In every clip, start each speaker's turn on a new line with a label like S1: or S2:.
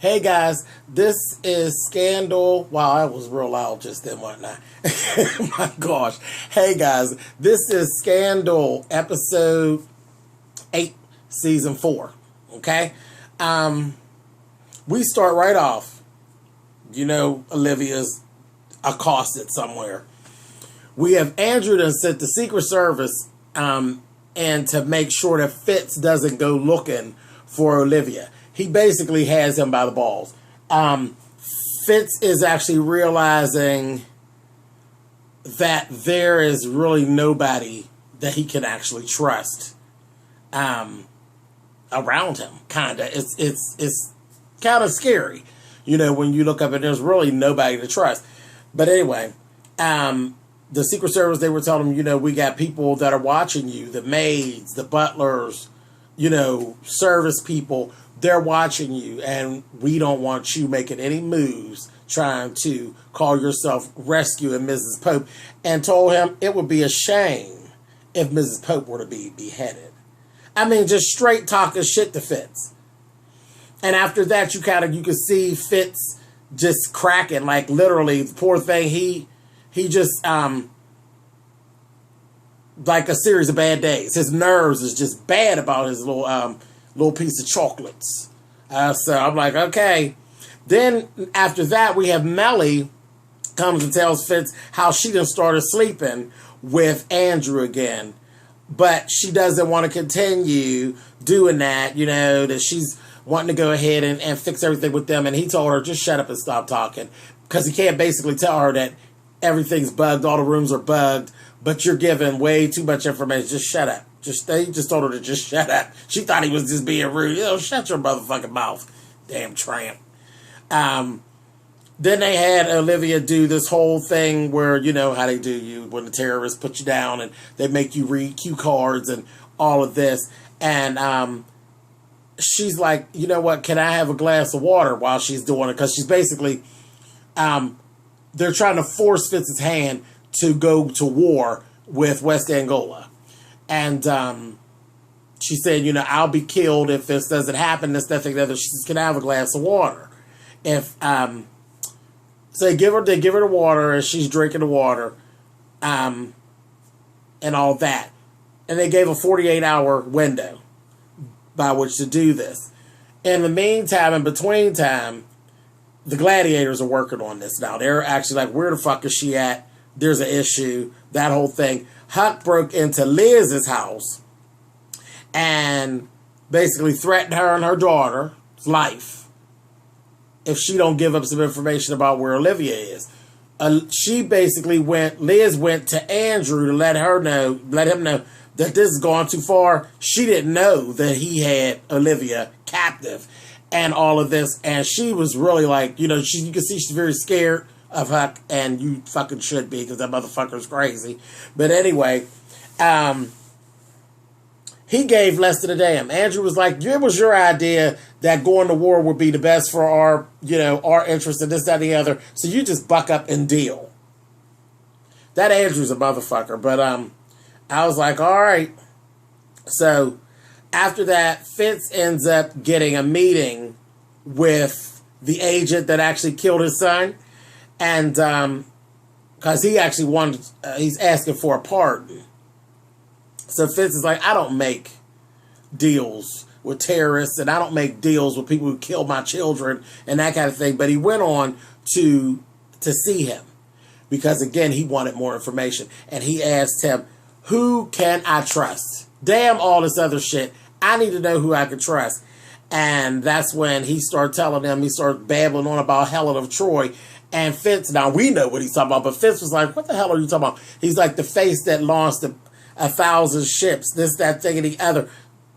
S1: Hey guys, this is Scandal. Wow, I was real loud just then, wasn't I? My gosh. Hey guys, this is Scandal, episode 8, season 4. Okay? We start right off. You know, Olivia's accosted somewhere. We have Andrew that sent the Secret Service and to make sure that Fitz doesn't go looking for Olivia. He basically has him by the balls. Fitz is actually realizing that there is really nobody that he can actually trust around him. Kinda, it's kind of scary, you know, when you look up and there's really nobody to trust. But anyway, the Secret Service, they were telling him, you know, we got people that are watching you, the maids, the butlers, you know, service people. They're watching you, and we don't want you making any moves trying to call yourself rescuing Mrs. Pope, and told him it would be a shame if Mrs. Pope were to be beheaded. I mean, just straight talking shit to Fitz. And after that, you could see Fitz just cracking, like literally, the poor thing, he just, like a series of bad days. His nerves is just bad about his little piece of chocolates. So I'm like, okay. Then after that, we have Melly comes and tells Fitz how she done started sleeping with Andrew again. But she doesn't want to continue doing that, you know, that she's wanting to go ahead and fix everything with them. And he told her, just shut up and stop talking. Because he can't basically tell her that everything's bugged, all the rooms are bugged, but you're giving way too much information. Just shut up. He just told her to just shut up. She thought he was just being rude. You know, shut your motherfucking mouth, damn tramp. Then they had Olivia do this whole thing where, you know, how they do you when the terrorists put you down and they make you read cue cards and all of this. And she's like, you know what, can I have a glass of water while she's doing it? Because she's basically, they're trying to force Fitz's hand to go to war with West Angola. And she said, you know, I'll be killed if this doesn't happen, this, that, the other. She says, can I have a glass of water? If so they give her the water, and she's drinking the water, and all that. And they gave a 48-hour window by which to do this. In the meantime, in between time, the Gladiators are working on this now. They're actually like, where the fuck is she at? There's an issue. That whole thing. Huck broke into Liz's house and basically threatened her and her daughter's life if she don't give up some information about where Olivia is. Liz went to Andrew to let him know that this has gone too far. She didn't know that he had Olivia captive and all of this. And she was really like, you know, you can see she's very scared of Huck, and you fucking should be, because that motherfucker's crazy. But anyway, he gave less than a damn. Andrew was like, it was your idea that going to war would be the best for our, you know, our interest in this, that, and the other. So you just buck up and deal. That Andrew's a motherfucker. But I was like, all right. So after that, Fitz ends up getting a meeting with the agent that actually killed his son. And because he actually he's asking for a pardon. So Fitz is like, I don't make deals with terrorists, and I don't make deals with people who kill my children and that kind of thing. But he went on to see him because, again, he wanted more information. And he asked him, who can I trust? Damn all this other shit. I need to know who I can trust. And that's when he started telling them, he started babbling on about Helen of Troy. And Fitz, now we know what he's talking about, but Fitz was like, what the hell are you talking about? He's like, the face that launched 1,000 ships, this, that, thing, and the other.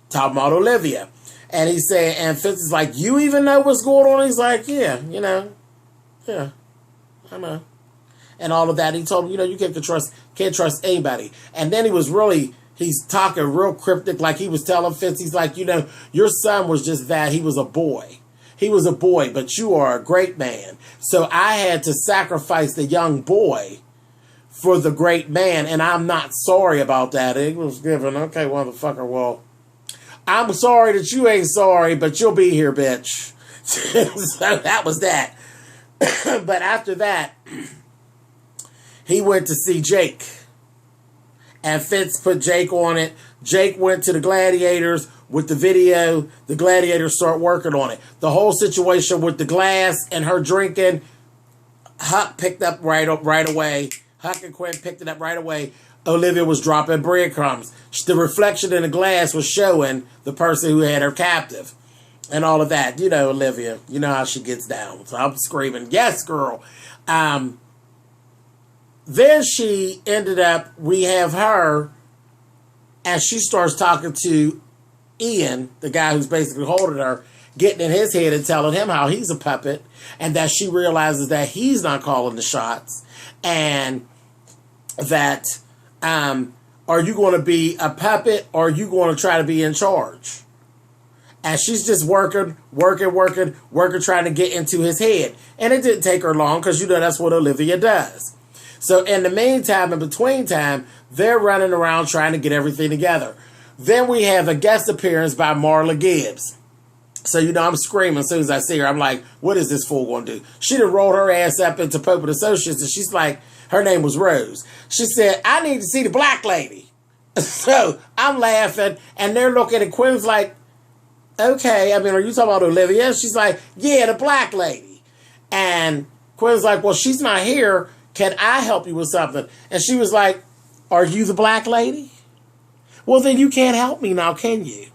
S1: Talking about Olivia. And he's saying, and Fitz is like, you even know what's going on? He's like, yeah, you know, yeah, I know. And all of that. He told him, you know, you can't trust anybody. And then he's talking real cryptic, like he was telling Fitz, he's like, you know, your son was just that. He was a boy. He was a boy, but you are a great man. So I had to sacrifice the young boy for the great man, and I'm not sorry about that. It was given, okay, motherfucker, well, I'm sorry that you ain't sorry, but you'll be here, bitch. So that was that. But after that, he went to see Jake. And Fitz put Jake on it. Jake went to the Gladiators with the video. The Gladiators start working on it. The whole situation with the glass and her drinking, Huck picked up right away. Huck and Quinn picked it up right away. Olivia was dropping breadcrumbs. The reflection in the glass was showing the person who had her captive. And all of that. You know, Olivia. You know how she gets down. So I'm screaming, yes, girl. Then she ended up, we have her, and she starts talking to Ian, the guy who's basically holding her, getting in his head and telling him how he's a puppet, and that she realizes that he's not calling the shots, and that, are you going to be a puppet, or are you going to try to be in charge? And she's just working, trying to get into his head. And it didn't take her long, because you know that's what Olivia does. So in the meantime, in between time, they're running around trying to get everything together. Then we have a guest appearance by Marla Gibbs. So, you know, I'm screaming as soon as I see her. I'm like, what is this fool going to do? She done rolled her ass up into Pope and Associates, and she's like, her name was Rose. She said, I need to see the black lady. So I'm laughing, and they're looking, and Quinn's like, okay, I mean, are you talking about Olivia? She's like, yeah, the black lady. And Quinn's like, well, she's not here. Can I help you with something? And she was like, are you the black lady? Well, then you can't help me now, can you?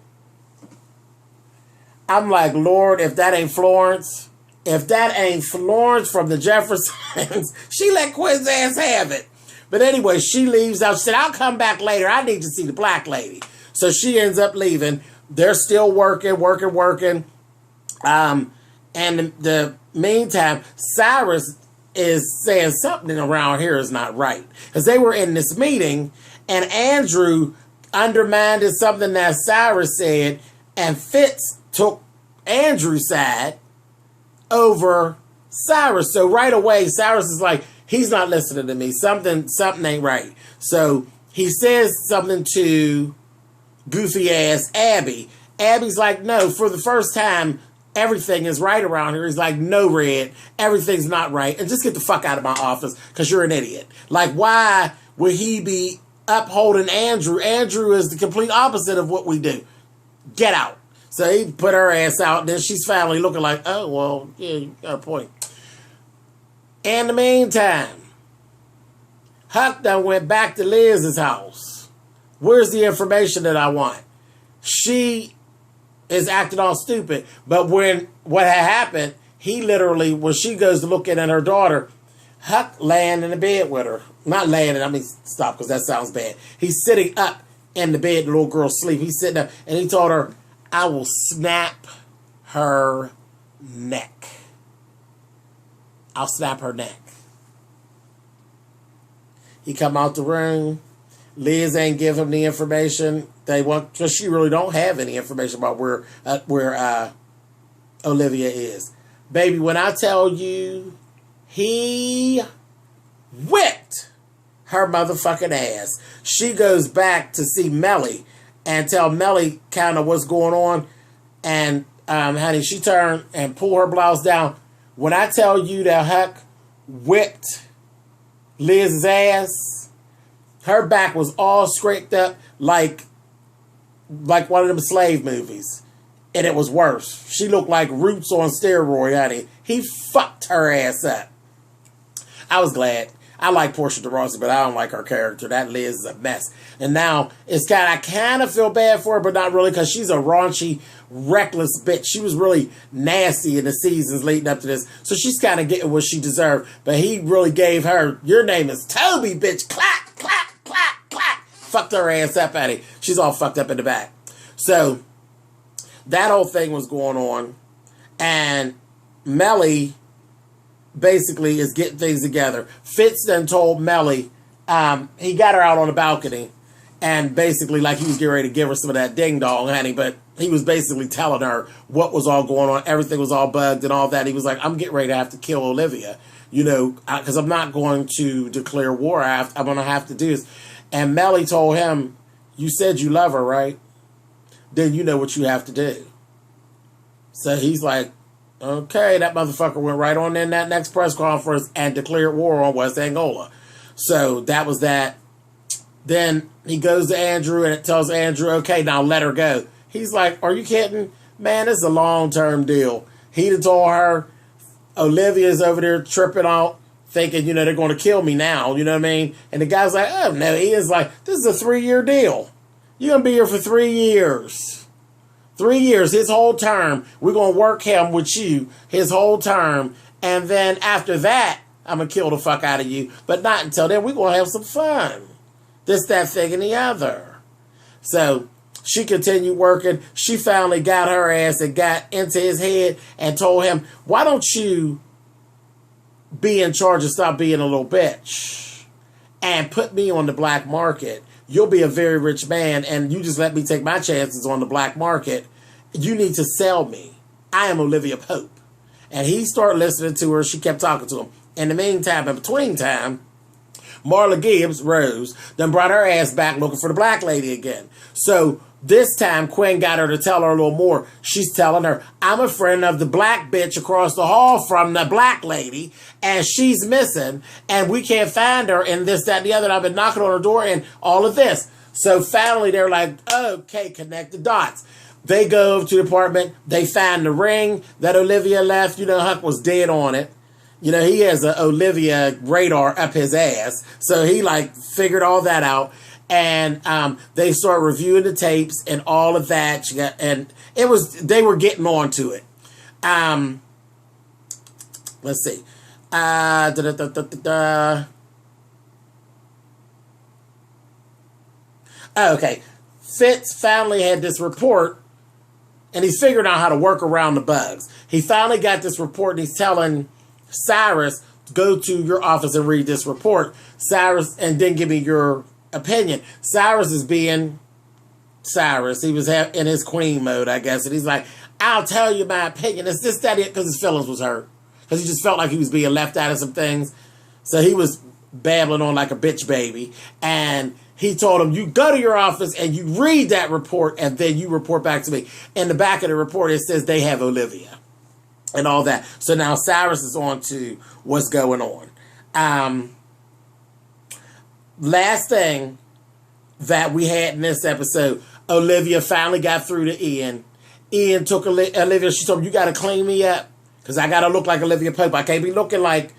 S1: I'm like, Lord, if that ain't Florence, from the Jeffersons, she let Quinn's ass have it. But anyway, she leaves out. She said, I'll come back later. I need to see the black lady. So she ends up leaving. They're still working. And in the meantime, Cyrus is saying something around here is not right. Because they were in this meeting, and Andrew undermined something that Cyrus said, and Fitz took Andrew's side over Cyrus. So right away, Cyrus is like, he's not listening to me. Something ain't right. So he says something to goofy ass Abby. Abby's like, no, for the first time, everything is right around here. He's like, no, Red, everything's not right. And just get the fuck out of my office because you're an idiot. Like, why would he be upholding Andrew? Andrew is the complete opposite of what we do. Get out. So he put her ass out. Then she's finally looking like, oh, well, yeah, you got a point. In the meantime, Huck done went back to Liz's house. Where's the information that I want? She is acting all stupid. But when what had happened, he literally, when she goes to look in at her daughter, Huck laying in the bed with her. Not laying in, I mean, stop, because that sounds bad. He's sitting up in the bed, the little girl's asleep. He's sitting up, and he told her, I will snap her neck. I'll snap her neck. He come out the room. Liz ain't give him the information they want, because she really don't have any information about where Olivia is. Baby, when I tell you, he whipped her motherfucking ass. She goes back to see Melly and tell Melly kind of what's going on. And, honey, she turned and pulled her blouse down. When I tell you that Huck whipped Liz's ass, her back was all scraped up like one of them slave movies. And it was worse. She looked like Roots on steroid, honey. He fucked her ass up. I was glad. I like Portia de Rossi, but I don't like her character. That Liz is a mess. And now I kind of feel bad for her, but not really, because she's a raunchy, reckless bitch. She was really nasty in the seasons leading up to this. So she's kind of getting what she deserved. But he really gave her, your name is Toby, bitch. Clack, clack, clack, clack. Fucked her ass up, honey. She's all fucked up in the back. So that whole thing was going on. And Melly basically is getting things together. Fitz then told Melly, he got her out on the balcony, and basically like he was getting ready to give her some of that ding dong, honey, but he was basically telling her what was all going on. Everything was all bugged and all that. He was like, I'm getting ready to have to kill Olivia, you know, because I'm not going to declare war. I'm going to have to do this. And Melly told him, you said you love her, right? Then you know what you have to do. So he's like, Okay, that motherfucker went right on in that next press conference and declared war on West Angola. So that was that. Then he goes to Andrew and it tells Andrew, okay, now let her go. He's like, are you kidding? Man, this is a long-term deal. He'd have told her, Olivia's over there tripping out, thinking, they're going to kill me now, you know what I mean? And the guy's like, oh, no. Ian's like, this is a 3-year deal. You're going to be here for 3 years. 3 years, his whole term. We're going to work him with you his whole term. And then after that, I'm going to kill the fuck out of you. But not until then. We're going to have some fun. This, that, thing, and the other. So she continued working. She finally got her ass and got into his head and told him, why don't you be in charge and stop being a little bitch and put me on the black market? You'll be a very rich man and you just let me take my chances on the black market. You need to sell me. I am Olivia Pope. And he started listening to her. She kept talking to him. In the meantime, in between time, Marla Gibbs, Rose, then brought her ass back looking for the black lady again. So this time, Quinn got her to tell her a little more. She's telling her, I'm a friend of the black bitch across the hall from the black lady, and she's missing, and we can't find her, and this, that, and the other. And I've been knocking on her door, and all of this. So finally, they're like, okay, connect the dots. They go over to the apartment. They find the ring that Olivia left. Huck was dead on it. He has a Olivia radar up his ass. So he figured all that out. And they start reviewing the tapes and all of that. They were getting on to it. Let's see. Okay. Fitz finally had this report and he's figuring out how to work around the bugs. He finally got this report and he's telling Cyrus, go to your office and read this report. Cyrus, and then give me your opinion. Cyrus is being Cyrus. He was in his queen mode, I guess. And he's like, I'll tell you my opinion. It's this, that, because his feelings was hurt. Because he just felt like he was being left out of some things. So he was babbling on like a bitch baby. And he told him, you go to your office and you read that report and then you report back to me. In the back of the report, it says they have Olivia. And all that. So now Cyrus is on to what's going on. Last thing that we had in this episode, Olivia finally got through to Ian. Ian took Olivia. She told him, you got to clean me up. Because I got to look like Olivia Pope. I can't be looking like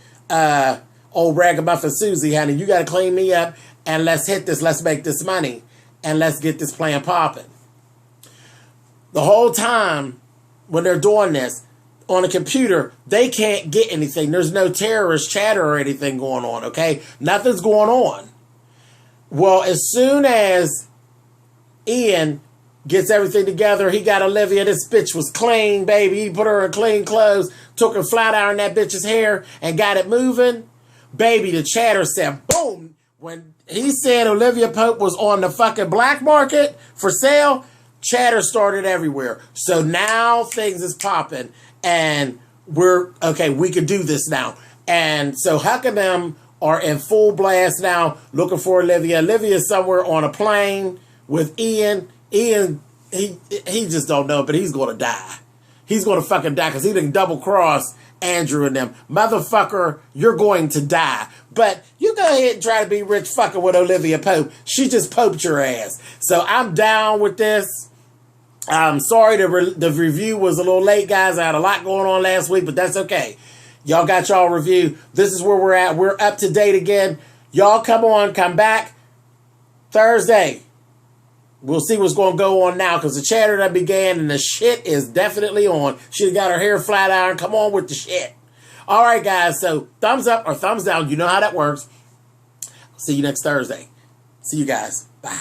S1: old ragamuffin Susie, honey. You got to clean me up. And let's hit this. Let's make this money. And let's get this plan popping. The whole time when they're doing this, on a computer, they can't get anything. There's no terrorist chatter or anything going on, okay? Nothing's going on. Well, as soon as Ian gets everything together, he got Olivia. This bitch was clean, baby. He put her in clean clothes, took her flat iron that bitch's hair, and got it moving. Baby, the chatter said, boom. When he said Olivia Pope was on the fucking black market for sale, chatter started everywhere. So now things is popping. And we could do this now. And so Huck and them are in full blast now, looking for Olivia. Olivia's somewhere on a plane with Ian. Ian, he just don't know, but he's going to die. He's going to fucking die because he didn't double cross Andrew and them. Motherfucker, you're going to die. But you go ahead and try to be rich fucking with Olivia Pope. She just poped your ass. So I'm down with this. I'm sorry the review was a little late, guys. I had a lot going on last week, but that's okay. Y'all got y'all review. This is where we're at. We're up to date again. Y'all come back Thursday. We'll see what's going to go on now because the chatter that began and the shit is definitely on. She got her hair flat iron. Come on with the shit. All right, guys. So thumbs up or thumbs down. You know how that works. See you next Thursday. See you guys. Bye.